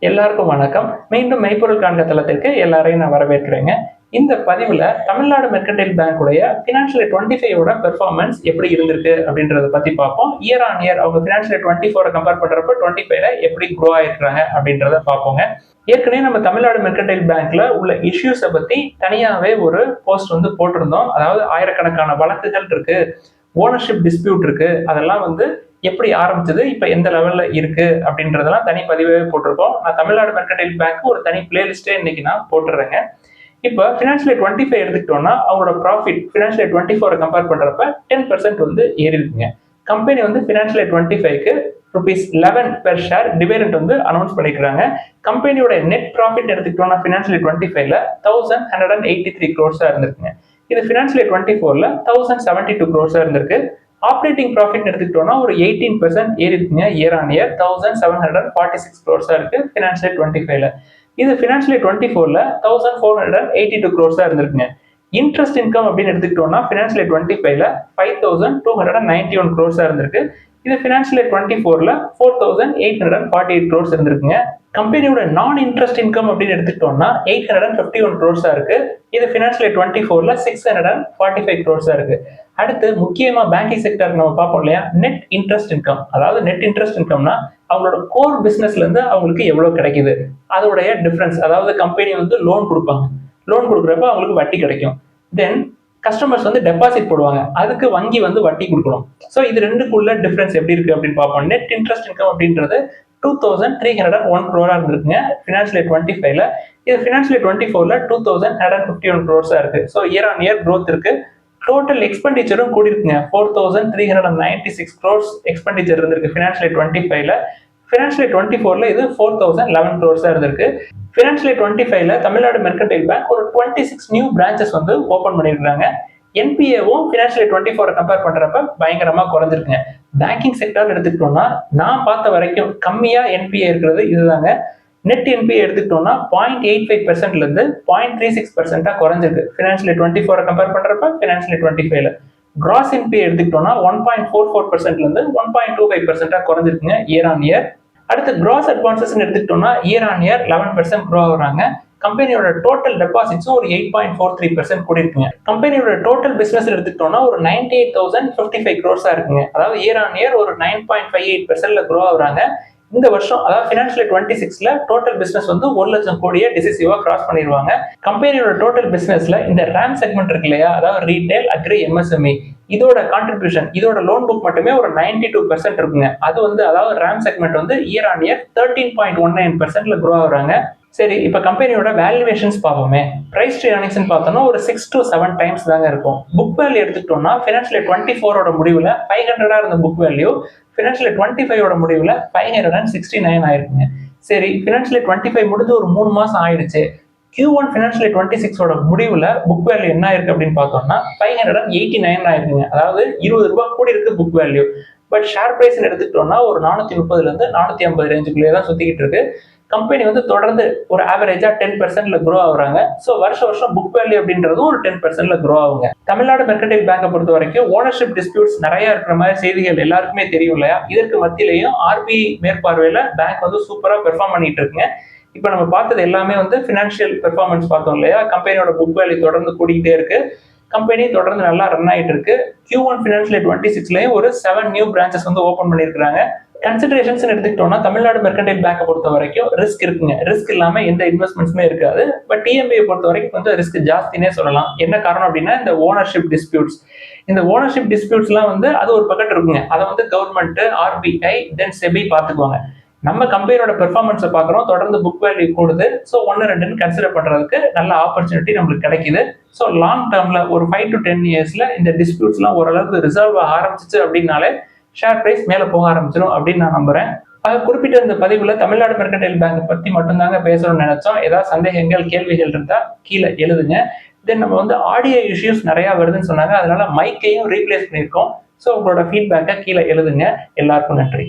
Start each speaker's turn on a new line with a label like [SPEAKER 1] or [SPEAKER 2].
[SPEAKER 1] எல்லாருக்கும் வணக்கம். மீண்டும் மெய்ப்பொருள் காண்க தளத்திற்கு எல்லாரையும் நான் வரவேற்கிறேங்க. இந்த பதிவுல தமிழ்நாடு மெர்கன்டைல் பேங்க்குடைய ஃபினான்ஷியல் 25 பெர்ஃபார்மன்ஸ் எப்படி இருந்திருக்கு அப்படின்றத பத்தி பார்ப்போம். இயர் ஆன் இயர் அவங்க ஃபினான்ஷியல் 24 கம்பேர் பண்றப்ப 25ல எப்படி க்ரோ ஆயிருக்காங்க அப்படின்றத பார்ப்போங்க. ஏற்கனவே நம்ம தமிழ்நாடு மெர்கன்டைல் பேங்க்ல உள்ள இஷ்யூஸை பத்தி தனியாவே ஒரு போஸ்ட் போட்டிருந்தோம். அதாவது ஆயிரக்கணக்கான வழக்குகள் இருக்கு, ஓனர்ஷிப் டிஸ்பியூட் இருக்கு, அதெல்லாம் எப்படி ஆரம்பிச்சது, இப்ப எந்த லெவல்ல இருக்கு அப்படின்றதெல்லாம் தனி பதிவே போட்டிருக்கோம். நான் தமிழ்நாடு மெர்கன்டைல் பேங்க் ஒரு தனி பிளேலிஸ்டே இன்னைக்கு நான் போட்டுறேங்க. இப்ப ஃபினான்ஷியல் 25 எடுத்துக்கிட்டோம்னா அவங்களோட ப்ராஃபிட் ஃபினான்ஷியல் 24 கம்பேர் பண்றப்ப 10% ஏறி இருக்குங்க. கம்பெனி ஃபினான்ஷியல் 25க்கு ₹11 பெர் ஷேர் டிவிடெண்ட் அனௌன்ஸ் பண்ணிக்கிறாங்க. கம்பெனியோட நெட் ப்ராஃபிட் எடுத்துக்கிட்டோம்னா ஃபினான்ஷியல் 25ல 1183 crores இருந்திருக்குங்க. இது ஃபினான்ஷியல் 24ல 1072 crores இருந்திருக்கு. ஆப்ரேட்டிங் ப்ராஃபிட் எடுத்துக்கிட்டோம்னா ஒரு 18% ஏறி இருக்குங்க. இயர் ஆன் இயர் 1746 crores இருக்கு ஃபினான்ஷியல் 25ல. இது ஃபினான்ஷியல் 24ல 1482 crores இருந்திருக்குங்க. இன்ட்ரெஸ்ட் இன்கம் அப்படின்னு எடுத்துக்கிட்டோம்னா ஃபினான்ஷியல் 25ல 5291 crores இருந்திருக்கு. இது ஃபினான்ஷியல் 24ல 4848 crores இருந்திருக்குங்க. கம்பெனியோட நான் இன்ட்ரெஸ்ட் இன்கம் அப்படின்னு எடுத்துக்கிட்டோம்னா 851 crores இருக்கு. இது ஃபினான்ஷியல் 24ல 645 crores இருக்கு. அடுத்து முக்கியமா பேங்கிங் செக்டர் நம்ம பார்ப்போம் இல்லையா, நெட் இன்ட்ரெஸ்ட் இன்கம். அதாவது நெட் இன்ட்ரெஸ்ட் இன்கம்னா அவங்களோட கோர் பிசினஸ்ல இருந்து அவங்களுக்கு எவ்வளவு கிடைக்குது அதோடைய டிஃபரன்ஸ். அதாவது கம்பெனி லோன் கொடுப்பாங்க, லோன் கொடுக்குறப்ப அவங்களுக்கு வட்டி கிடைக்கும். தென் கஸ்டமர்ஸ் டெபாசிட் போடுவாங்க, அதுக்கு வங்கி வட்டி கொடுக்கணும். ஸோ இது ரெண்டுக்குள்ள டிஃபரன்ஸ் எப்படி இருக்கு அப்படின்னு பார்ப்போம். நெட் இன்ட்ரெஸ்ட் இன்கம் அப்படின்றது 2301 crore இருந்திருக்குங்க ஃபினான்ஷியல் 25ல. இது ஃபினான்ஷியல் 24ல 2151 crores இருக்கு. So year on year growth இருக்கு. டோட்டல் எக்ஸ்பெண்டிச்சரும் கூடி இருக்குங்க. 4396 crores எக்ஸ்பெண்டிச்சர் இருந்திருக்கு ஃபினான்ஷியல் 25ல. ஃபினான்ஷியல் 24ல இது 4011 crores இருந்திருக்கு. ஃபினான்ஷியல் 25ல தமிழ்நாடு மெர்கன்டைல் பேங்க் ஒரு 26 நியூ பிரான்ச்சஸ் ஓபன் பண்ணிருக்காங்க. என்பிஏவும் ஃபினான்ஷியல் 24 கம்பேர் பண்றப்ப பயங்கரமா குறைஞ்சிருக்குங்க. பேங்கிங் செக்டர் எடுத்துக்கிட்டோம்னா நான் பார்த்த வரைக்கும் கம்மியா என்பிஏ இருக்கிறது இதுதாங்க. நெட் என்பிஏ எடுத்துக்கிட்டோம்னா 0.85%ல இருந்து 0.36% குறைஞ்சிருக்கு ஃபினான்ஷியல் 24 கம்பேர் பண்றப்ப ஃபினான்ஷியல் 25ல. கிராஸ் என்பிஏ எடுத்துக்கிட்டோம்னா 1.44%ல இருந்து 1.25% குறைஞ்சிருக்குங்க இயர் ஆன் இயர். அடுத்து கிராஸ் அட்வான்சஸ் எடுத்துக்கிட்டோம்னா இயர் ஆன் இயர் 11% க்ரோ ஆகுறாங்க. கம்பெனியோட டோட்டல் டெபாசிட்ஸும் ஒரு 8.43% கூடி இருக்குங்க. கம்பெனியோட டோட்டல் பிசினஸ் எடுத்துக்கிட்டோம்னா ஒரு 98,055 crores இருக்குங்க. அதாவது இயர் ஆன் இயர் ஒரு 9.58%ல க்ரோ ஆகுறாங்க. இந்த வருஷம் அதாவது ஃபினான்ஷியல் 26ல டோட்டல் பிசினஸ் 1 லட்சம் கோடியை டிசிசிவா கிராஸ் பண்ணிடுவாங்க. கம்பெனியோட டோட்டல் பிசினஸ்ல இந்த RAM செக்மெண்ட் இருக்கு இல்லையா, அதாவது ரீட்டைல், அக்ரி, MSME, இதோட கான்ட்ரிபியூஷன், இதோட லோன் புக் மட்டுமே ஒரு 92% இருக்குங்க. அது அதாவது RAM segment year on year 13.19%ல க்ரோ ஆகுறாங்க. சரி, இப்ப கம்பெனியோட வேல்யூவேஷன்ஸ் பார்ப்போமே. பிரைஸ் டு ஏர்னிங்ஸ் பார்த்தோம்னா ஒரு 6 to 7 டைம்ஸ் தாங்க இருக்கும். புக் வேல்யூ எடுத்துக்கிட்டோம்னா ஃபினான்ஷியல் 24 முடிவுல 500 இருந்த புக் வேல்யூ ஃபினான்ஷியல் 25 முடிவுல 569 ஆயிருக்குங்க. சரி, ஃபினான்ஷியல் 25 முடிஞ்சு ஒரு 3 மாசம் ஆயிடுச்சு. Q1 ஃபினான்ஷியல் 26 முடிவுல புக் வேல்யூ என்ன ஆயிருக்கு அப்படின்னு பார்த்தோம்னா 589 ஆயிருக்குங்க. அதாவது ₹20 கூடி இருக்கு book value. But share price எடுத்துக்கிட்டோம்னா ஒரு 430ல இருந்து 450 ரேஞ்சுக்குள்ளே தான் சுத்திக்கிட்டு இருக்கு. கம்பெனி தொடர்ந்து ஒரு ஆவரேஜா 10%ல க்ரோ ஆகுறாங்க. ஸோ வருஷம் புக் வேல்யூ அப்படின்றதும் ஒரு 10%ல க்ரோ ஆகுங்க. தமிழ்நாடு மெர்கன்டைல் பேங்கை பொறுத்த வரைக்கும் ஓனர்ஷிப் டிஸ்பியூட்ஸ் நிறைய இருக்கிற மாதிரி செய்திகள் எல்லாருக்குமே தெரியும் இல்லையா. இதற்கு மத்தியிலையும் RBI மேற்பார்வையில பேங்க் சூப்பரா பெர்ஃபார்ம் பண்ணிட்டு இருக்குங்க. இப்போ நம்ம பார்த்தது எல்லாமே ஃபினான்ஷியல் பெர்ஃபார்மன்ஸ் பார்த்தோம் இல்லையா. கம்பெனியோட புக் வேல்யூ தொடர்ந்து கூடிக்கிட்டே இருக்கு. கம்பெனி தொடர்ந்து நல்லா ரன் ஆயிட்டு இருக்கு. Q1 ஃபினான்ஷியல் 26லயும் ஒரு 7 நியூ பிரான்ச்சஸ் ஓபன் பண்ணிருக்காங்க. கன்சிடரேஷன்ஸ் எடுத்துக்கிட்டோம்னா தமிழ்நாடு மெர்கன்டைல் பேங்கை பொறுத்த வரைக்கும் ரிஸ்க் இருக்குங்க. ரிஸ்க் இல்லாம எந்த இன்வெஸ்ட்மெண்ட்ஸுமே இருக்காது. பட் TMBயை பொறுத்த வரைக்கும் ரிஸ்க் ஜாஸ்தினே சொல்லலாம். என்ன காரணம் அப்படின்னா இந்த ஓனர்ஷிப் டிஸ்பியூட்ஸ். இந்த ஓனர்ஷிப் டிஸ்பியூட்ஸ்லாம் அது ஒரு பக்கெட் இருக்குங்க. அதை கவர்மெண்ட், RBI, தென் SEBI பார்த்துக்குவாங்க. நம்ம கம்பெனியோட பெர்ஃபார்மன்ஸை பார்க்குறோம், தொடர்ந்து புக் வேல்யூ கூடுது. ஸோ 1-2 கன்சிடர் பண்றதுக்கு நல்ல ஆப்பர்ச்சுனிட்டி நம்மளுக்கு கிடைக்குது. ஸோ லாங் டேர்ம்ல ஒரு 5 to 10 இயர்ஸ்ல இந்த டிஸ்பியூட்ஸ்லாம் ஓரளவுக்கு ரிசால்வ் ஆரம்பிச்சிச்சு அப்படின்னாலே ஷேர் பிரைஸ் மேல போக ஆரம்பிச்சிடும் அப்படின்னு நான் நம்புறேன். குறிப்பிட்ட இந்த பதிவுல தமிழ்நாடு மெர்கன்டைல் பேங்க் பத்தி மட்டும்தாங்க பேசணும்னு நினைச்சோம். ஏதாவது சந்தேகங்கள், கேள்விகள் இருந்தா கீழே எழுதுங்க. தென் நம்ம ஆடியோ இஷ்யூஸ் நிறைய வருதுன்னு சொன்னாங்க, அதனால மைக்கையும் ரீப்ளேஸ் பண்ணியிருக்கோம். ஸோ உங்களோட ஃபீட்பேக்கை கீழே எழுதுங்க. எல்லாருக்கும் நன்றி.